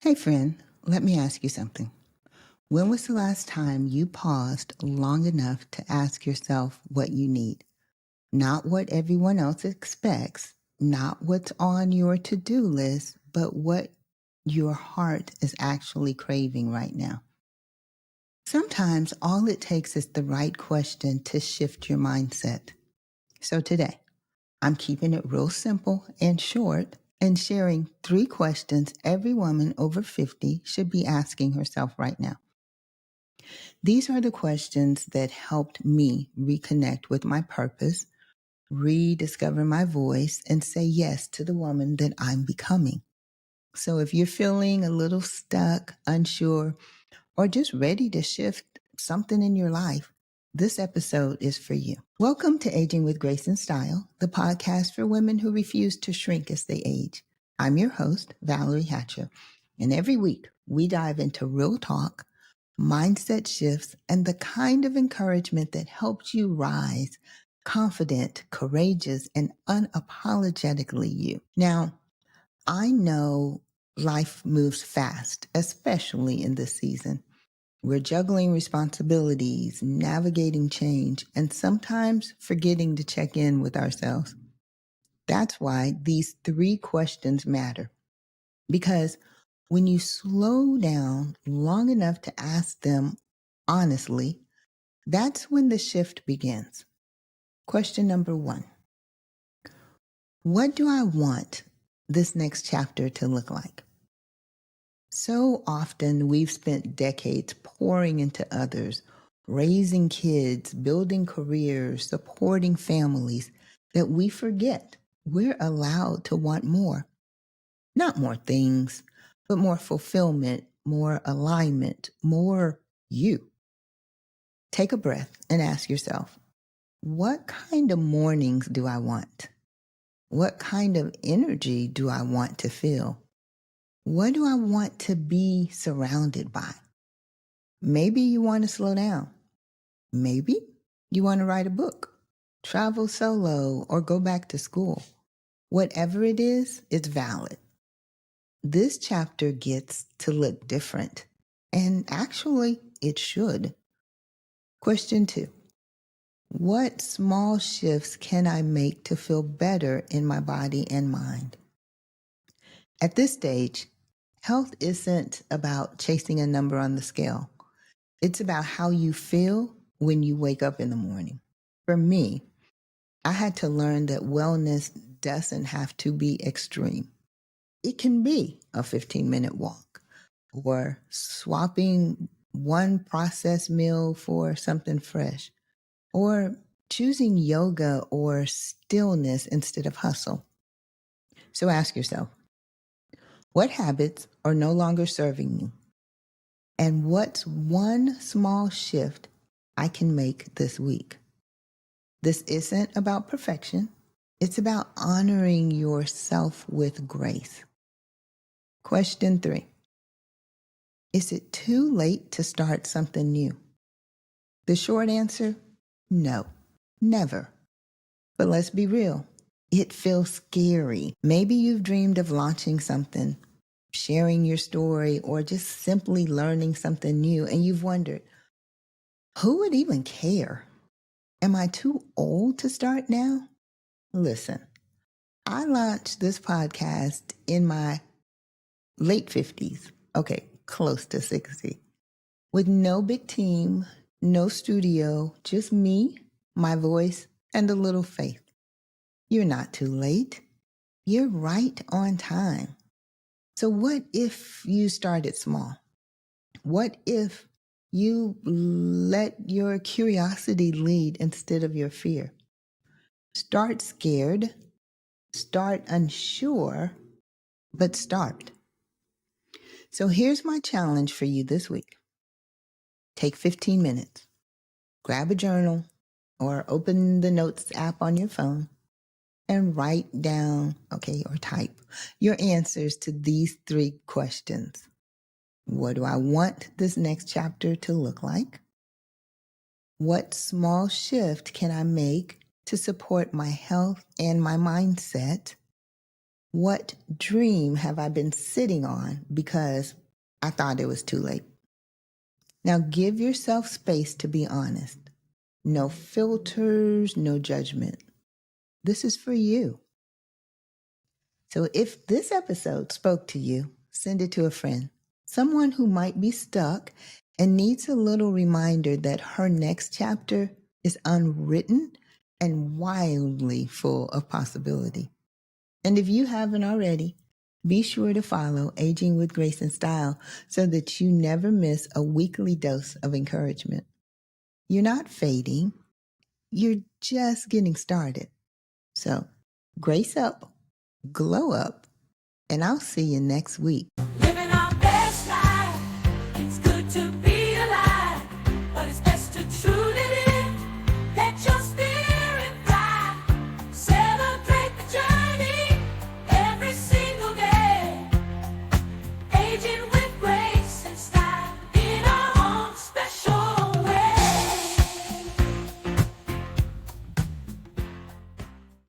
Hey friend, let me ask you something. When was the last time you paused long enough to ask yourself what you need? Not what everyone else expects, not what's on your to-do list, but what your heart is actually craving right now. Sometimes all it takes is the right question to shift your mindset. So today, I'm keeping it real simple and short and sharing 3 questions every woman over 50 should be asking herself right now. These are the questions that helped me reconnect with my purpose, rediscover my voice, and say yes to the woman that I'm becoming. So if you're feeling a little stuck, unsure, or just ready to shift something in your life, this episode is for you. Welcome to Aging with Grace and Style, the podcast for women who refuse to shrink as they age. I'm your host, Valerie Hatcher, and every week we dive into real talk, mindset shifts, and the kind of encouragement that helps you rise confident, courageous, and unapologetically you. Now, I know life moves fast, especially in this season. We're juggling responsibilities, navigating change, and sometimes forgetting to check in with ourselves. That's why these 3 questions matter. Because when you slow down long enough to ask them honestly, that's when the shift begins. Question number 1. What do I want this next chapter to look like? So often we've spent decades pouring into others, raising kids, building careers, supporting families, that we forget we're allowed to want more. Not more things, but more fulfillment, more alignment, more you. Take a breath and ask yourself, what kind of mornings do I want? What kind of energy do I want to feel? What do I want to be surrounded by? Maybe you want to slow down. Maybe you want to write a book, travel solo, or go back to school. Whatever it is, it's valid. This chapter gets to look different, and actually, it should. Question 2. What small shifts can I make to feel better in my body and mind? At this stage, health isn't about chasing a number on the scale. It's about how you feel when you wake up in the morning. For me, I had to learn that wellness doesn't have to be extreme. It can be a 15-minute walk or swapping one processed meal for something fresh or choosing yoga or stillness instead of hustle. So ask yourself, what habits are no longer serving me? And what's one small shift I can make this week? This isn't about perfection. It's about honoring yourself with grace. Question 3. Is it too late to start something new? The short answer, no, never. But let's be real. It feels scary. Maybe you've dreamed of launching something, sharing your story, or just simply learning something new, and you've wondered, who would even care? Am I too old to start now? Listen, I launched this podcast in my late 50s. Okay, close to 60. With no big team, no studio, just me, my voice, and a little faith. You're not too late. You're right on time. So what if you started small? What if you let your curiosity lead instead of your fear? Start scared, start unsure, but start. So here's my challenge for you this week. Take 15 minutes. Grab a journal or open the notes app on your phone and write down, or type your answers to these 3 questions. What do I want this next chapter to look like? What small shift can I make to support my health and my mindset? What dream have I been sitting on because I thought it was too late? Now give yourself space to be honest. No filters, no judgment. This is for you. So if this episode spoke to you, send it to a friend, someone who might be stuck and needs a little reminder that her next chapter is unwritten and wildly full of possibility. And if you haven't already, be sure to follow Aging with Grace and Style so that you never miss a weekly dose of encouragement. You're not fading, you're just getting started. So grace up, glow up, and I'll see you next week. Living our best life. It's good to be